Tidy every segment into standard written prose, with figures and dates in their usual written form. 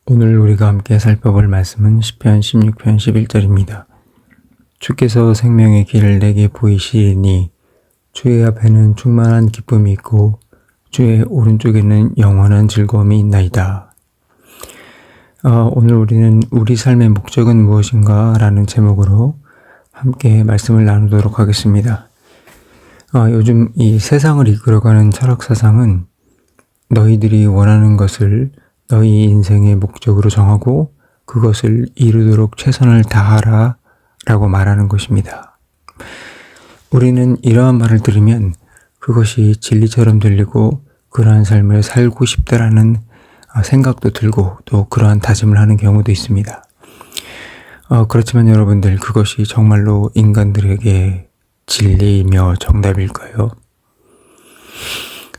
오늘 우리가 함께 살펴볼 말씀은 시편 16편 11절입니다. 주께서 생명의 길을 내게 보이시니 주의 앞에는 충만한 기쁨이 있고 주의 오른쪽에는 영원한 즐거움이 있나이다. 오늘 우리는 우리 삶의 목적은 무엇인가 라는 제목으로 함께 말씀을 나누도록 하겠습니다. 요즘 이 세상을 이끌어가는 철학사상은 너희들이 원하는 것을 너희 인생의 목적으로 정하고 그것을 이루도록 최선을 다하라 라고 말하는 것입니다. 우리는 이러한 말을 들으면 그것이 진리처럼 들리고 그러한 삶을 살고 싶다라는 생각도 들고 또 그러한 다짐을 하는 경우도 있습니다. 그렇지만 여러분들, 그것이 정말로 인간들에게 진리이며 정답일까요?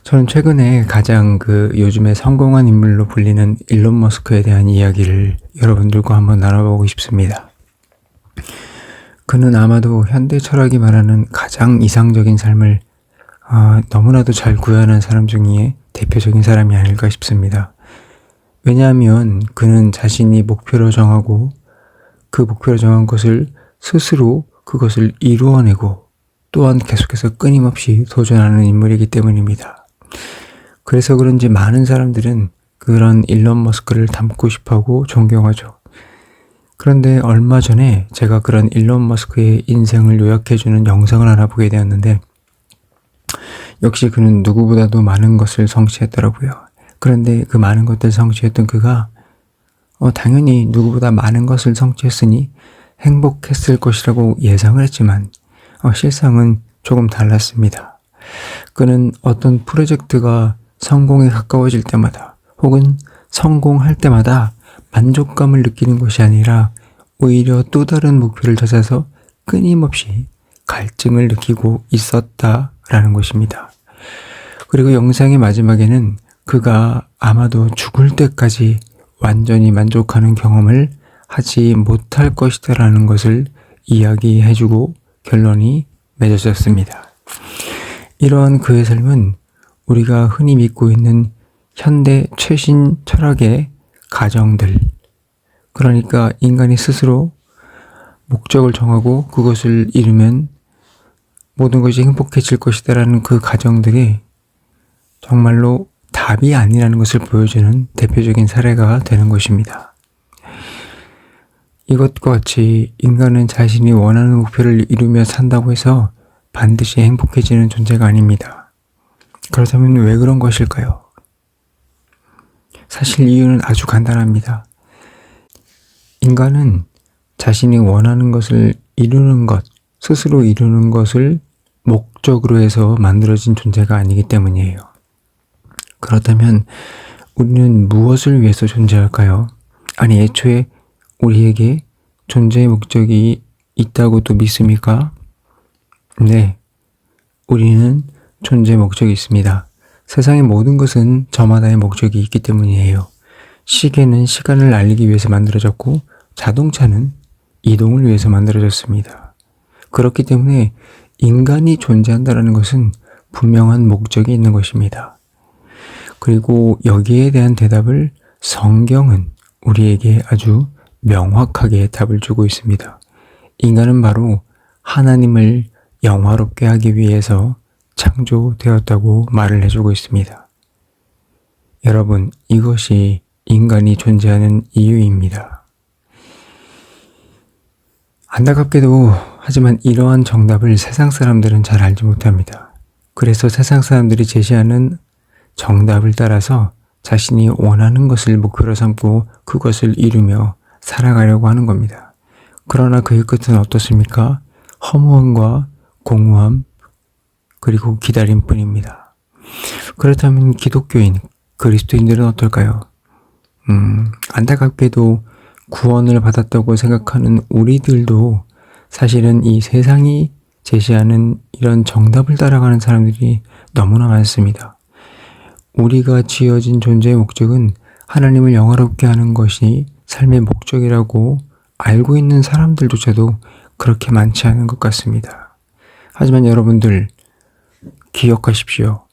저는 최근에 가장 요즘에 성공한 인물로 불리는 일론 머스크에 대한 이야기를 여러분들과 한번 나눠보고 싶습니다. 그는 아마도 현대 철학이 말하는 가장 이상적인 삶을 너무나도 잘 구현한 사람 중에 대표적인 사람이 아닐까 싶습니다. 왜냐하면 그는 자신이 목표로 정하고 그 목표로 정한 것을 스스로 그것을 이루어내고 또한 계속해서 끊임없이 도전하는 인물이기 때문입니다. 그래서 그런지 많은 사람들은 그런 일론 머스크를 닮고 싶어하고 존경하죠. 그런데 얼마 전에 제가 그런 일론 머스크의 인생을 요약해주는 영상을 하나 보게 되었는데 역시 그는 누구보다도 많은 것을 성취했더라고요. 그런데 그 많은 것들 성취했던 그가 당연히 누구보다 많은 것을 성취했으니 행복했을 것이라고 예상을 했지만 실상은 조금 달랐습니다. 그는 어떤 프로젝트가 성공에 가까워질 때마다 혹은 성공할 때마다 만족감을 느끼는 것이 아니라 오히려 또 다른 목표를 찾아서 끊임없이 갈증을 느끼고 있었다라는 것입니다. 그리고 영상의 마지막에는 그가 아마도 죽을 때까지 완전히 만족하는 경험을 하지 못할 것이다라는 것을 이야기해주고 결론이 맺어졌습니다. 이러한 그의 삶은 우리가 흔히 믿고 있는 현대 최신 철학의 가정들, 그러니까 인간이 스스로 목적을 정하고 그것을 이루면 모든 것이 행복해질 것이다라는 그 가정들이 정말로 답이 아니라는 것을 보여주는 대표적인 사례가 되는 것입니다. 이것과 같이 인간은 자신이 원하는 목표를 이루며 산다고 해서 반드시 행복해지는 존재가 아닙니다. 그렇다면 왜 그런 것일까요? 사실 이유는 아주 간단합니다. 인간은 자신이 원하는 것을 이루는 것, 스스로 이루는 것을 목적으로 해서 만들어진 존재가 아니기 때문이에요. 그렇다면 우리는 무엇을 위해서 존재할까요? 아니, 애초에 우리에게 존재의 목적이 있다고도 믿습니까? 네, 우리는 존재의 목적이 있습니다. 세상의 모든 것은 저마다의 목적이 있기 때문이에요. 시계는 시간을 알리기 위해서 만들어졌고 자동차는 이동을 위해서 만들어졌습니다. 그렇기 때문에 인간이 존재한다는 것은 분명한 목적이 있는 것입니다. 그리고 여기에 대한 대답을 성경은 우리에게 아주 명확하게 답을 주고 있습니다. 인간은 바로 하나님을 영화롭게 하기 위해서 창조되었다고 말을 해주고 있습니다. 여러분, 이것이 인간이 존재하는 이유입니다. 안타깝게도 하지만 이러한 정답을 세상 사람들은 잘 알지 못합니다. 그래서 세상 사람들이 제시하는 정답을 따라서 자신이 원하는 것을 목표로 삼고 그것을 이루며 살아가려고 하는 겁니다. 그러나 그의 끝은 어떻습니까? 허무함과 공허함 그리고 기다림뿐입니다. 그렇다면 기독교인, 그리스도인들은 어떨까요? 안타깝게도 구원을 받았다고 생각하는 우리들도 사실은 이 세상이 제시하는 이런 정답을 따라가는 사람들이 너무나 많습니다. 우리가 지어진 존재의 목적은 하나님을 영화롭게 하는 것이 삶의 목적이라고 알고 있는 사람들조차도 그렇게 많지 않은 것 같습니다. 하지만 여러분들 기억하십시오.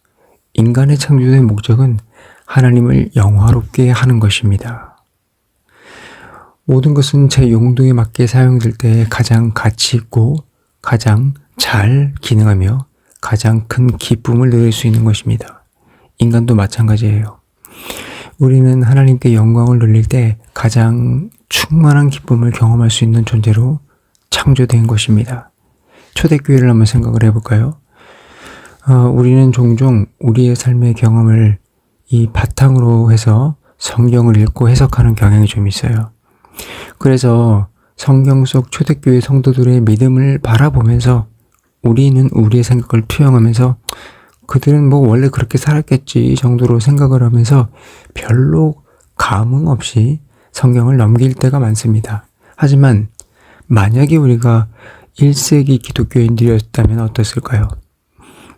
인간의 창조의 목적은 하나님을 영화롭게 하는 것입니다. 모든 것은 제 용도에 맞게 사용될 때 가장 가치 있고 가장 잘 기능하며 가장 큰 기쁨을 누릴 수 있는 것입니다. 인간도 마찬가지예요. 우리는 하나님께 영광을 돌릴 때 가장 충만한 기쁨을 경험할 수 있는 존재로 창조된 것입니다. 초대교회를 한번 생각을 해볼까요? 우리는 종종 우리의 삶의 경험을 이 바탕으로 해서 성경을 읽고 해석하는 경향이 좀 있어요. 그래서 성경 속 초대교회 성도들의 믿음을 바라보면서 우리는 우리의 생각을 투영하면서 그들은 뭐 원래 그렇게 살았겠지 정도로 생각을 하면서 별로 감흥 없이 성경을 넘길 때가 많습니다. 하지만 만약에 우리가 1세기 기독교인들이었다면 어땠을까요?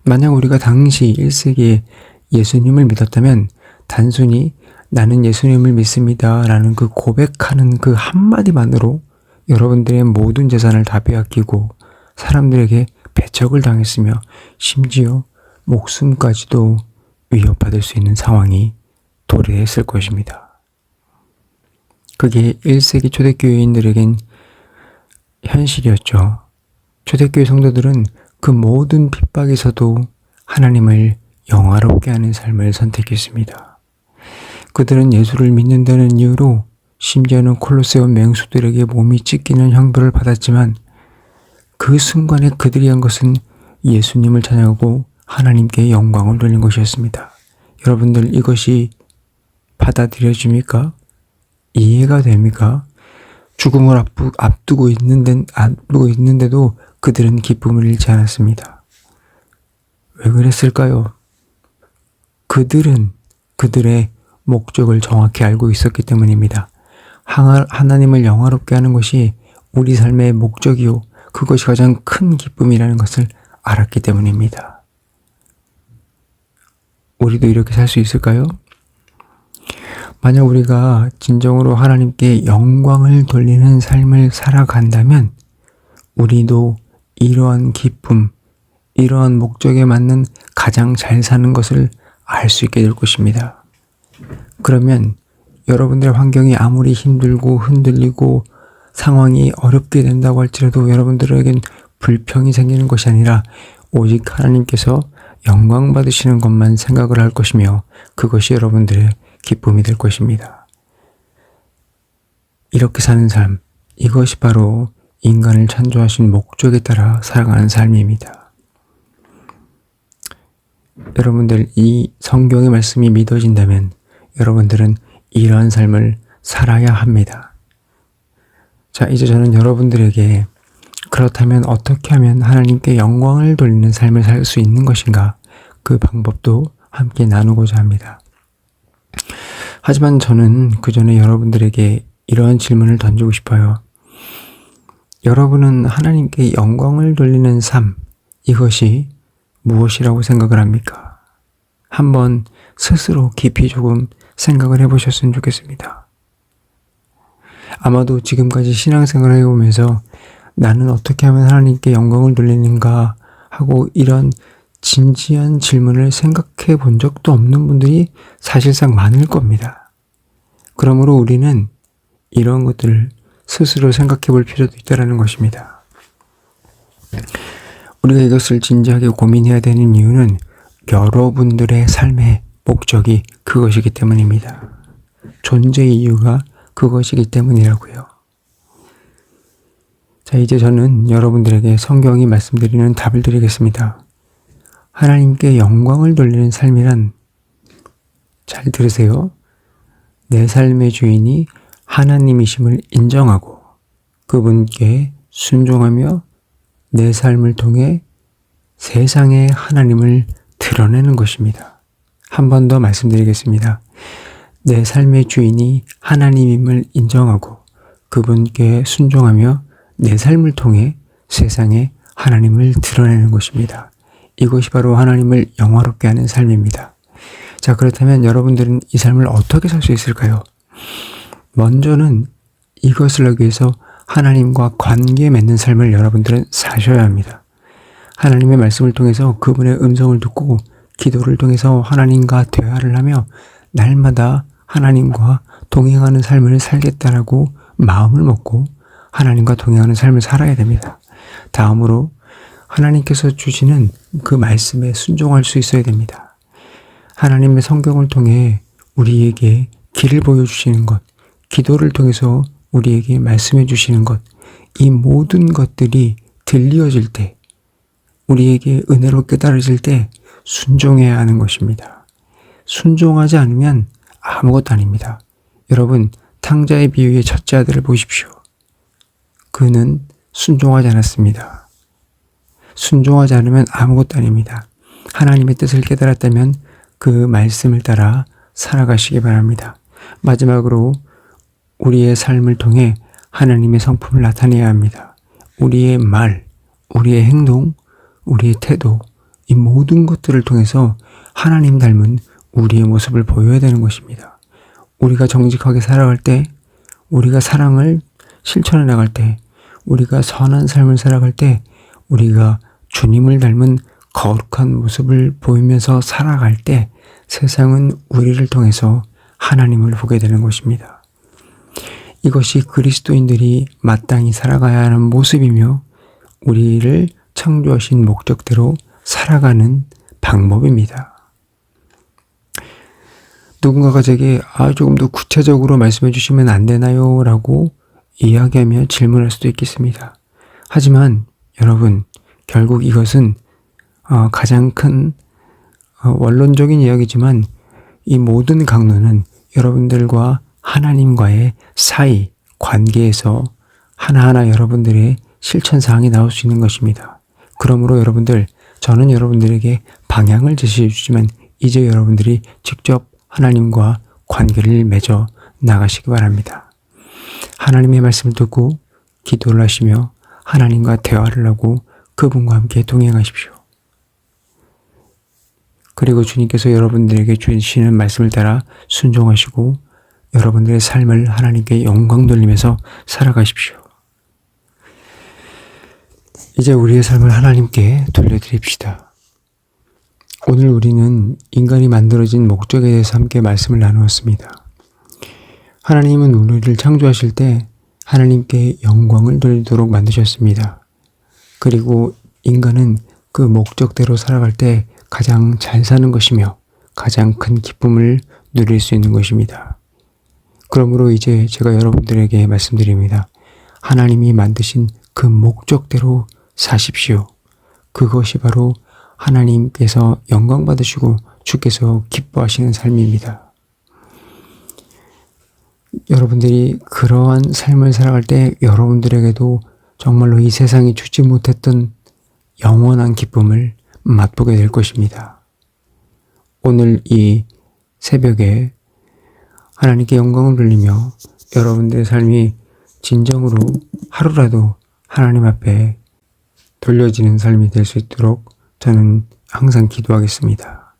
만약 우리가 당시 1세기에 예수님을 믿었다면 단순히 나는 예수님을 믿습니다 라는 그 고백하는 그 한마디만으로 여러분들의 모든 재산을 다 빼앗기고 사람들에게 배척을 당했으며 심지어 목숨까지도 위협받을 수 있는 상황이 도래했을 것입니다. 그게 1세기 초대교회인들에겐 현실이었죠. 초대교회 성도들은 그 모든 핍박에서도 하나님을 영화롭게 하는 삶을 선택했습니다. 그들은 예수를 믿는다는 이유로 심지어는 콜로세움 맹수들에게 몸이 찢기는 형벌을 받았지만 그 순간에 그들이 한 것은 예수님을 찬양하고 하나님께 영광을 돌린 것이었습니다. 여러분들 이것이 받아들여집니까? 이해가 됩니까? 죽음을 앞두고 있는데도 그들은 기쁨을 잃지 않았습니다. 왜 그랬을까요? 그들은 그들의 목적을 정확히 알고 있었기 때문입니다. 하나님을 영화롭게 하는 것이 우리 삶의 목적이요. 그것이 가장 큰 기쁨이라는 것을 알았기 때문입니다. 우리도 이렇게 살 수 있을까요? 만약 우리가 진정으로 하나님께 영광을 돌리는 삶을 살아간다면 우리도 이러한 기쁨, 이러한 목적에 맞는 가장 잘 사는 것을 알 수 있게 될 것입니다. 그러면 여러분들의 환경이 아무리 힘들고 흔들리고 상황이 어렵게 된다고 할지라도 여러분들에겐 불평이 생기는 것이 아니라 오직 하나님께서 영광 받으시는 것만 생각을 할 것이며 그것이 여러분들의 기쁨이 될 것입니다. 이렇게 사는 삶, 이것이 바로 인간을 창조하신 목적에 따라 살아가는 삶입니다. 여러분들 이 성경의 말씀이 믿어진다면 여러분들은 이러한 삶을 살아야 합니다. 자, 이제 저는 여러분들에게 그렇다면 어떻게 하면 하나님께 영광을 돌리는 삶을 살 수 있는 것인가? 그 방법도 함께 나누고자 합니다. 하지만 저는 그 전에 여러분들에게 이러한 질문을 던지고 싶어요. 여러분은 하나님께 영광을 돌리는 삶, 이것이 무엇이라고 생각을 합니까? 한번 스스로 깊이 조금 생각을 해보셨으면 좋겠습니다. 아마도 지금까지 신앙생활을 해오면서 나는 어떻게 하면 하나님께 영광을 돌리는가 하고 이런 진지한 질문을 생각해 본 적도 없는 분들이 사실상 많을 겁니다. 그러므로 우리는 이런 것들을 스스로 생각해 볼 필요도 있다는 것입니다. 우리가 이것을 진지하게 고민해야 되는 이유는 여러분들의 삶의 목적이 그것이기 때문입니다. 존재의 이유가 그것이기 때문이라고요. 자, 이제 저는 여러분들에게 성경이 말씀드리는 답을 드리겠습니다. 하나님께 영광을 돌리는 삶이란, 잘 들으세요. 내 삶의 주인이 하나님이심을 인정하고 그분께 순종하며 내 삶을 통해 세상에 하나님을 드러내는 것입니다. 한 번 더 말씀드리겠습니다. 내 삶의 주인이 하나님임을 인정하고 그분께 순종하며 내 삶을 통해 세상에 하나님을 드러내는 것입니다. 이것이 바로 하나님을 영화롭게 하는 삶입니다. 자, 그렇다면 여러분들은 이 삶을 어떻게 살 수 있을까요? 먼저는 이것을 하기 위해서 하나님과 관계 맺는 삶을 여러분들은 사셔야 합니다. 하나님의 말씀을 통해서 그분의 음성을 듣고 기도를 통해서 하나님과 대화를 하며 날마다 하나님과 동행하는 삶을 살겠다라고 마음을 먹고 하나님과 동행하는 삶을 살아야 됩니다. 다음으로 하나님께서 주시는 그 말씀에 순종할 수 있어야 됩니다. 하나님의 성경을 통해 우리에게 길을 보여주시는 것, 기도를 통해서 우리에게 말씀해 주시는 것, 이 모든 것들이 들려질 때, 우리에게 은혜로 깨달아질 때 순종해야 하는 것입니다. 순종하지 않으면 아무것도 아닙니다. 여러분, 탕자의 비유의 첫째 아들을 보십시오. 그는 순종하지 않았습니다. 순종하지 않으면 아무것도 아닙니다. 하나님의 뜻을 깨달았다면 그 말씀을 따라 살아가시기 바랍니다. 마지막으로 우리의 삶을 통해 하나님의 성품을 나타내야 합니다. 우리의 말, 우리의 행동, 우리의 태도, 이 모든 것들을 통해서 하나님 닮은 우리의 모습을 보여야 되는 것입니다. 우리가 정직하게 살아갈 때, 우리가 사랑을 실천해 나갈 때, 우리가 선한 삶을 살아갈 때, 우리가 주님을 닮은 거룩한 모습을 보이면서 살아갈 때 세상은 우리를 통해서 하나님을 보게 되는 것입니다. 이것이 그리스도인들이 마땅히 살아가야 하는 모습이며 우리를 창조하신 목적대로 살아가는 방법입니다. 누군가가 제게 조금 더 구체적으로 말씀해 주시면 안 되나요? 라고 이야기하며 질문할 수도 있겠습니다. 하지만 여러분, 결국 이것은 가장 큰 원론적인 이야기지만 이 모든 강론은 여러분들과 하나님과의 사이, 관계에서 하나하나 여러분들의 실천사항이 나올 수 있는 것입니다. 그러므로 여러분들, 저는 여러분들에게 방향을 제시해 주지만 이제 여러분들이 직접 하나님과 관계를 맺어 나가시기 바랍니다. 하나님의 말씀을 듣고 기도를 하시며 하나님과 대화를 하고 그분과 함께 동행하십시오. 그리고 주님께서 여러분들에게 주시는 말씀을 따라 순종하시고 여러분들의 삶을 하나님께 영광 돌리면서 살아가십시오. 이제 우리의 삶을 하나님께 돌려드립시다. 오늘 우리는 인간이 만들어진 목적에 대해서 함께 말씀을 나누었습니다. 하나님은 우리를 창조하실 때 하나님께 영광을 돌리도록 만드셨습니다. 그리고 인간은 그 목적대로 살아갈 때 가장 잘 사는 것이며 가장 큰 기쁨을 누릴 수 있는 것입니다. 그러므로 이제 제가 여러분들에게 말씀드립니다. 하나님이 만드신 그 목적대로 사십시오. 그것이 바로 하나님께서 영광 받으시고 주께서 기뻐하시는 삶입니다. 여러분들이 그러한 삶을 살아갈 때 여러분들에게도 정말로 이 세상이 주지 못했던 영원한 기쁨을 맛보게 될 것입니다. 오늘 이 새벽에 하나님께 영광을 돌리며 여러분들의 삶이 진정으로 하루라도 하나님 앞에 돌려지는 삶이 될 수 있도록 저는 항상 기도하겠습니다.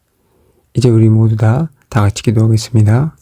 이제 우리 모두 다 같이 기도하겠습니다.